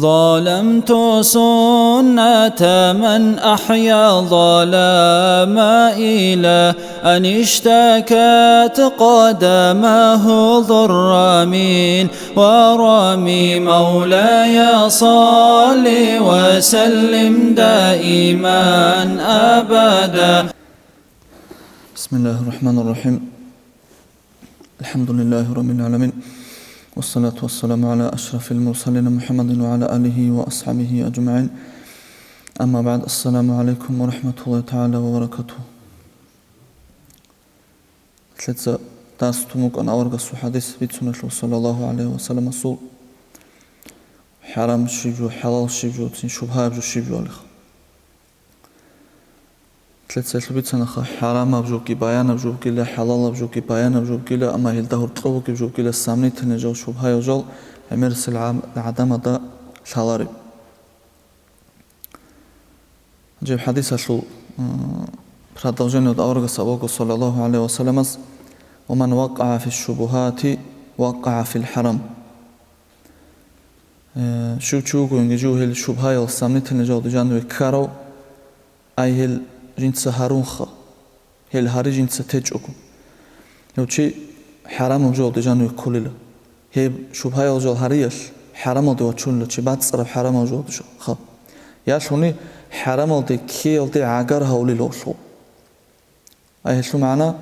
ظلمت سنة من أحيا ظلام إلى أن اشتكت قدمه ضر من ورمي. مولاي صل وسلم دائما أبدا. بسم الله الرحمن الرحيم. الحمد لله رب العالمين، والصلاة والسلام على أشرف المرسلين محمد وعلى آله وأصحابه أجمعين. أما بعد، السلام عليكم ورحمة الله تعالى وبركاته. Sljedeća tastumuk an avargasu hadis vitsunešlu sallallahu alaihi wa sallam sul haram šivju, halal šivju, tin šubha šivju alih. Sljedeća šubicanaha haram abžuki, bayan abžukile, halal abžuki, bayan abžukile, ama hildahur tlovuki abžukile samni tenežal šubha yojal emersil adamada šalari. Джеб хадис ашу продолжение от аургаса Бога саллаллаху алейхи ва саллям: "Ваман вақаа фи шубухати вақаа фил харам." Шучугу ингежу хел шубхайл самнитен жод жанве каро ай хел жинца харунха хел хари жинца течугу. Йочи харам жод жанве кулила. Хе шубхайл жод харияш харам од вачунла чи бацра харам жод жо. Ха. Яшуни حرام الدي كي الدي عقار هولي لوشو أي شو معنا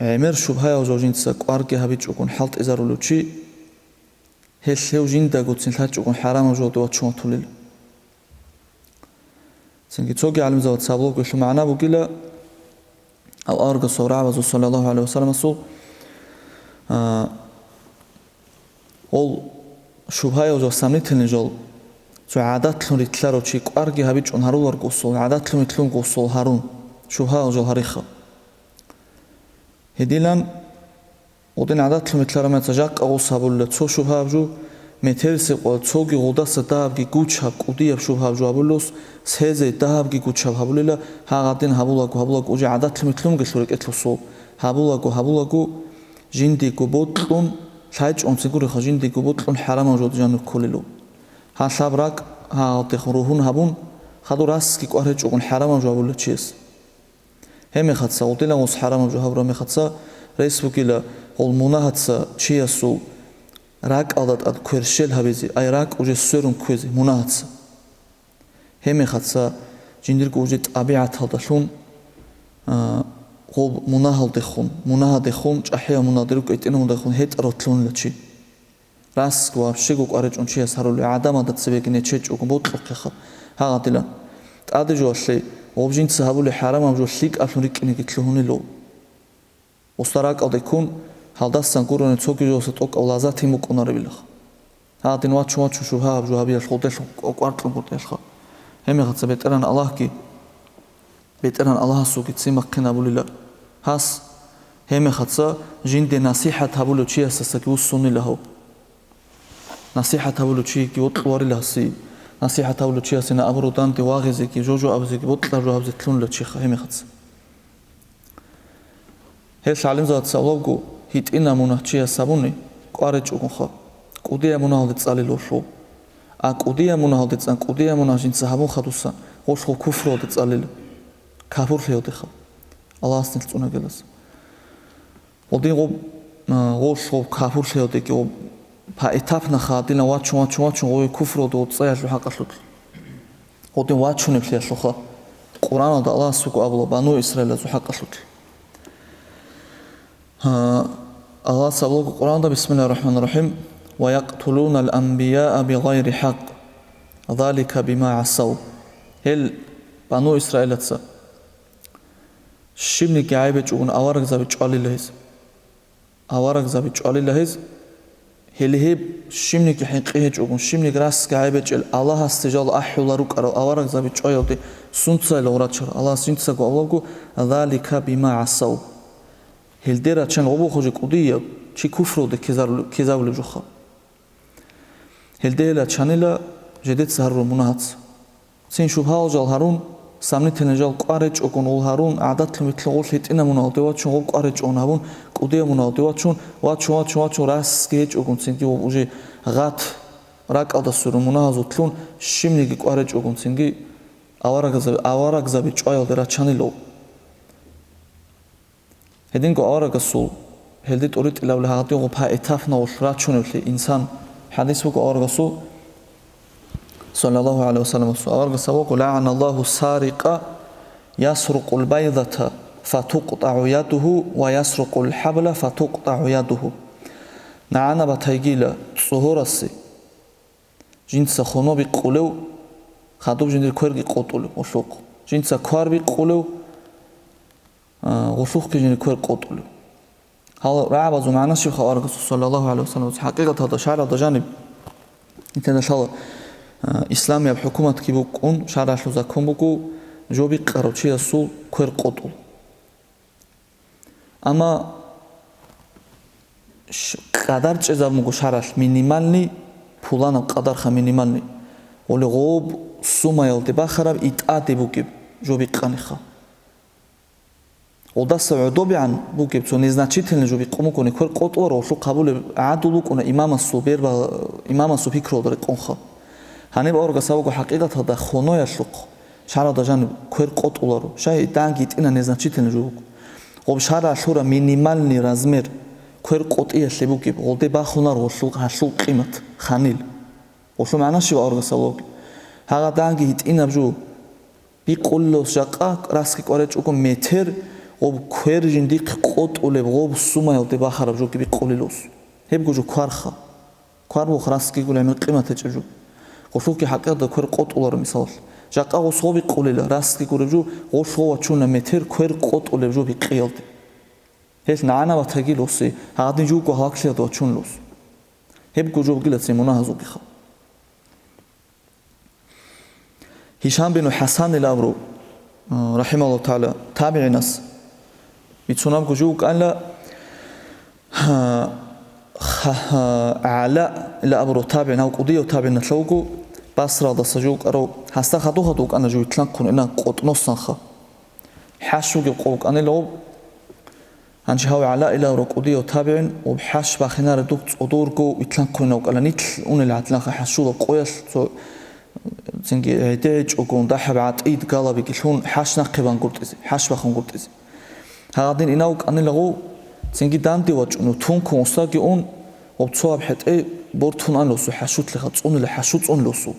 عمر شبهة وجوجين تساق أرجع هبيج يكون حالت إذا رولوشي هش هوجين دا قد سنتاج يكون حرام وجود واتشون توليل سنجي توجي على مزود سابلوك شو معنا بقيلا أو أرجع صورة وزو صلى الله عليه وسلم صو أول شبهة وجو سامي تنجول عادات لون يتلارو تشيك أرجع هبيج أن هارون ورقصول عادات لون يتلون قصول هارون شوها وجو هريخة هديلان ودين عادات لون يتلارو ما تجاك أو صابول تسو شوها بجو مترسي قلتوجي غدا ستاب جي قوتشاب قدية شوها بجو هبولوس سهزة دهاب جي قوتشاب هبوليلا هاقدين هبولاكو وجي عادات لون يتلون قصولك اتلوصول هبولاكو جندي قبوتلون شايج أم سيقولي خجندي قبوتلون حرام وجود جانو كللو ها شابراك ها تخروهون هبون خدو راس كي قهرج وقن حرام جوابول تشيس هم خدسا قلتلا وس حرام جواب رام خدسا رئيس وكيلا قل مناهتسا تشيسو راك عادت اد كرشل هبيزي اي راك وجه سورون كوزي مناهتسا هم خدسا جندير وجه طبيعه هدشون قل مناهل دخون احيا منادرو كيتنو دخون هيت روتلون لتشي راس وابشي قارج اون شي سارول عدم عدد سبيكني تشيچ وبوطلخ هاغتلا ادجوشي اوبجين تسابول حرام امجو شيك افريكني كتلهوني لو وستراك ادكون халдасан гурон цогижос ток авлазати муконарбилх хаадин вачу шуха абжу абия шодеш квартлон гурдешха хеми хатса бетеран аллах суки цимакнабулила хас хеми хатса жинде насихат хабулу чиасаса ки усунилахо نصيحة هقوله شيء كي وطلوري لهسي نصيحة هقوله شيء سنا أبرو دانتي واغزي كي جوجو أبزي كي وطلع جو أبزي تلون لتشيخ هيمي خدس هيش علم زاد سألوغو هيت إنا منه شيء سابوني قارج وكنخا قودية منه هالدي تسالي لوشو قودية منه هالدي تسان قودية منه جين سحبون خدوسا غوشو كفر هالدي تسالي كافور ليو دخل الله أسنل تسونا جلس ودين غوشو كافور ليو ديكي فإتاف نخادينا واتشون غوي كفر دو تصيح حق الشط ودين واتشون بشي شخا القرآن دا الله سوق أبلا بانو إسرائيل زو حق الشط الله سبحانه القرآن دا بسم الله الرحمن الرحيم ويقتلون الأنبياء بغير حق ذلك بما عصوا هل بانو إسرائيل تسا شبني كعيبة جون أوارق زابي جوالي لهيز هلهب شمني كحقيه جوجون شمني راس كعيبة الله استجال أحولا روك أرو أوارق زابي جوالي سنتسا لوراتشر الله سنتسا قوالكو ذلك بما عصوا هلديرا چن غبو خوجي قضية چي كفرو دي كيزاولي جوخا هلديلا چانيلا جديد سهر مناهات سين شبها جال هارون سامني تنجال قارج أكون أول هارون عادات مثل أول هيت إنا مناهات واتشون أول قارج أون هارون قضية مناهات واتشون راس كيج أكون سنتي ووجي غات რა ყავდასო რომ უნააზოთლუნ შიმნიგი კვარეჭოგუნ ცინგი ავარაგზაბი ჭვაილდე რა ჩანილო ჰედინგო ავარაგასულ ჰელდი ტორი ტილავლე ჰაღდი ოღა ეთაფნა უშ რა ჩუნევლი ინსან ჰადისუ ავარაგასულ sallallahu aleyhi ve sellem avargasavo la'ana Allahu sariqa yasruqul baydata fatuqta'u yaduhu wa yasruqul habla fatuqta'u yaduhu na'ana bataygila tsuhorasi jinsa khonobi qulev khadub jindir kwergi qotulu oshluq jinsa kwarbi qulev oshluq jindir kwer qotulu hal ra'abazu ma'na shi avaragas sallallahu aleyhi ve sellem haqiqatan da shara da janib international İslamiyab hukumat ki bukun şaraşlu zakon buku jobi qarochi asul kwer qotul ama qadar çezab mugu şaraş minimalni pulana qadar kha minimalni ole gob sumayal de baxarab itati buki jobi qani kha oda saudobi an buki so neznačitelni jobi qomukoni kwer qotul ro shu qabul adulu qona imama suber va imama su fikrodre qonxa Hani orga savgo haqiqatan da xonoya shluq shara da jan kwer qotularu shay dangi tina neznačitelni jug qob shara shura minimalni razmer kwer qotiya shebuki olde ba xonar shluq ha shluq qimat khanil osho ma'nashi orga savgo haga dangi tina ju bi qullos jaqa raski qorechuko meter qob kwer jindi qotule qob suma olde ba kharab ju bi qulilos hebgo ju kwarxa kwarbo raski gule me qimat echu Qoşuqi haqqada kwer qotulар misal. Jaqa qosobi qulela raski gurju qoşova chuna meter kwer qotule ju bi qiyaldi. Hes naana va tagilosi hadin ju ko hakshia do chunlos. Heb gurju gilatsi munahazu qikha. Hisham bin Hasan al-Amru rahimahullah ta'ala tabi'inas bitsunam gurju qala ala al-Amru tabi'ina qudiyo tabi'ina tlawgu Basra da sajuk aro hasta khadu kana ju itlan kunena qotnosan kha hashuge qok anelo anchi hawa ala ila ruqudi tabi'in و hash bakhinar duk odurgo itlan kunena qala nitl unel atlan kha hashuda qoyal so zingi edej ogonda habat id galabi gilhun hashna qiban gurtizi hash bakhun gurtizi hagadin inau anelo zingi danti wachunu tun konstagi un obtsoab hete bortun anlosu hashutli kha tsunle hashut tsunlosu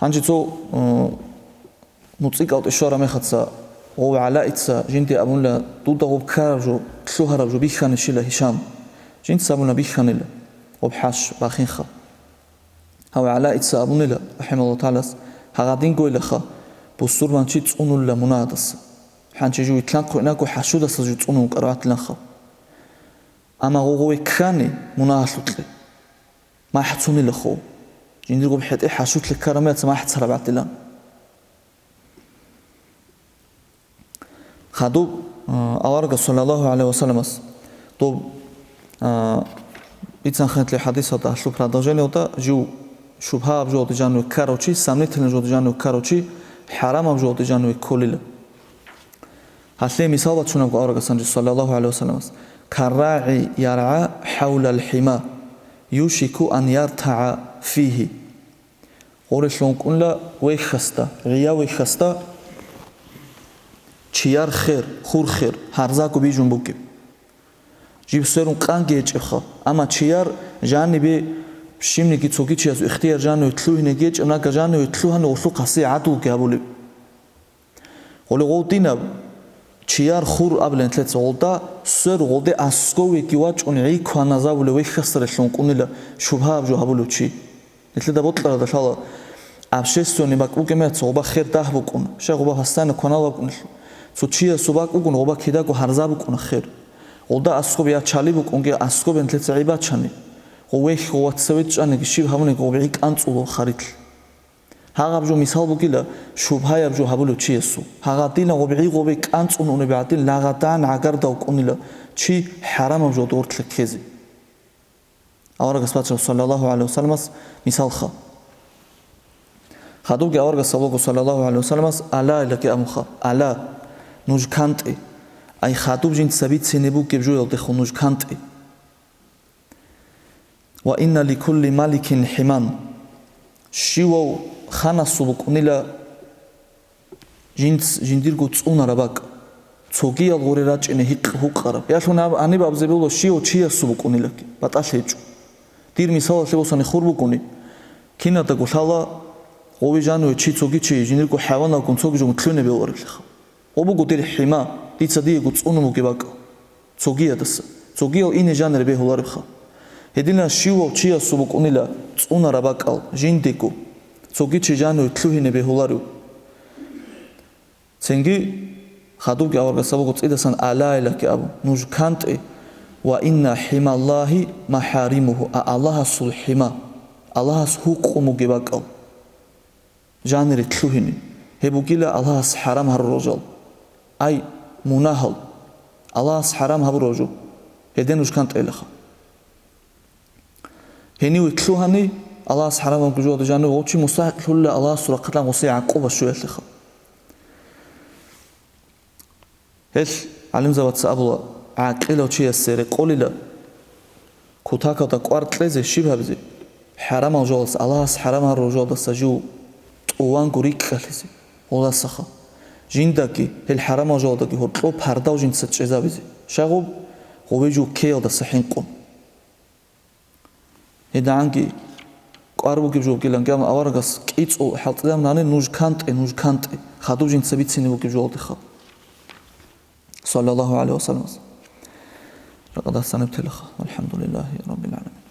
hanjitso mutsiqaut ishara mekhatsa o ala itsa jinti amunla duda ob karjo tsuhara jo bikhan shila hisham jint samuna bikhanila ob hash bakhin kha haw ala itsa amunla rahimahullah ta'ala hagadin goila kha busur manchi tsunulla munadas hanchi ju itlan qona ko hashuda sa ju tsunun qaratlan kha ama gogo ekrani munashutle ma hatsuni lekho jindir gob hete hashutle karamat ma hatsara batilan khadu awarga sallallahu aleyhi ve sellem to bitsan khatli hadisa da shu продолжение oda ju shubha abjo de janu karochi samnitlen jo de janu karochi haram abjo de janu kolil hasle misal batuna awarga sallallahu aleyhi ve sellem كالراعي يرعى حول الحمى يوشك أن يرتع فيه ورشلون كنلا ويخستا غيا ويخستا چيار خير خور خير هرزاكو بيجون بوكي جيب سيرون قان گيچخا اما چيار جانبي شيمني گيڅوگي چياز اختيار جانو تلوهنه گيچ انا گجانو تلوهنه وشو قسي عدو گابولي ولو غوتينا چیار خور ابلن تلت olda sör olda askovi kivaç onu iyi kanaza bulu ve xasrışın kunila şubha abju habuluçi netle da botlara da şala abşesyoni bak bu kemet soba khair dah bu kun şeğuba hastan kanala kun so çiya sobak bu kun oba kida ko harza bu kun khair olda askovi ya çali bu kun ge askoven tlet iba çani o ve xovat sevet çani şib hamne ko bi qantsulo kharit Hagabju misal bukila shubha yabju habulu chiyesu hagadina gobi gobi qantsun une ba'din lagadan agarda uqunila chi haram abju dortl kezi awara gaspat sallallahu aleyhi ve sellem misal kha khadu ge awara gasabo sallallahu aleyhi ve sellem ala ilaki amkha ala nujkanti ay khadu jin sabit senebu gebju yolde khunuj kanti ვა ინა ლიქულლი მალიქინ ჰიმან შიუო ხანასულ ყვნილა ჟინდირგუ წუნარა ბაკ ცოგია ღორე რაჭინე ჰუყარა ეალუნა ანი ბაბზებულო შიო ჩიასულ ყვნილა ბატაშეჭუ დირმი სალა შევოსანი ხურბუკუნი ქინადა გუშალა ოვი ჟანუე ჩი ცოგი ჩი ჟინდირგუ ჰავანა გუნ ცოგი ჟუ თლუნე ბეორიხა ობუგუ დირ ჰიმა დიცადიეგუ წუნუმუ გებაკ ცოგია დას ცოგია ინე ჟანრე ბეჰოლარიხა ედინა შიუო ჩიასულ ყვნილა წუნარა ბაკალ ჟინდიგუ ცოგი ჩი ჟანუე თლუհინე ბეჰოლარუ ცენგი ხადუგი ავარგასაბუგუ წიდასან ალა კი აბუ ნუჟ კანტე ვა ინა ჰიმალლაჰი მაჰარიმუჰუ ალლაჰასულ ჰიმა ალლაჰას ჰუყუმუ გებაკალ ჟანრი თლუհინი ჰებუგილა ალლაჰას ჰარამ ჰარროჟალ აი მუნაჰალ ალლაჰას ჰარამ ჰაბროჟუ ედენ უშ კანტელახა ჰენიუ თლუჰანი ალლაჰას ჰარამ ჰაბროჟუ ჟანრი ოჩი მუსაჰლულა ალლაჰას სურაყატან ოსე აყობა შუელახა ეს ალიმზავაც აბულა აყილოჩი ესერე ყოლილა ქუთაკადა კვარტლეზე შიბაბზე ჰარამ აჟოლს ალლაჰას ჰარამ ჰაროჟალდა საჯუ ტუან გურიკხალიზი ოლასახა ჟინდაკი ელ ჰარამ აჟოლდაკი ჰორტლო ფარდავ ჟინცა ჭეზავიზი შაღო ღოვეჯუ ქეოდა საჰინყო ედანგი ყვარბუგი ჟოგილანგი ამ ავარგას კიწო ჰალტდამ ნანე ნუჟ კანტე ხადუ ჟინცა ვიცინი ბუგი ჟოლდიხა صلى الله عليه وسلم. لقد أحسن ابتلخ والحمد لله رب العالمين.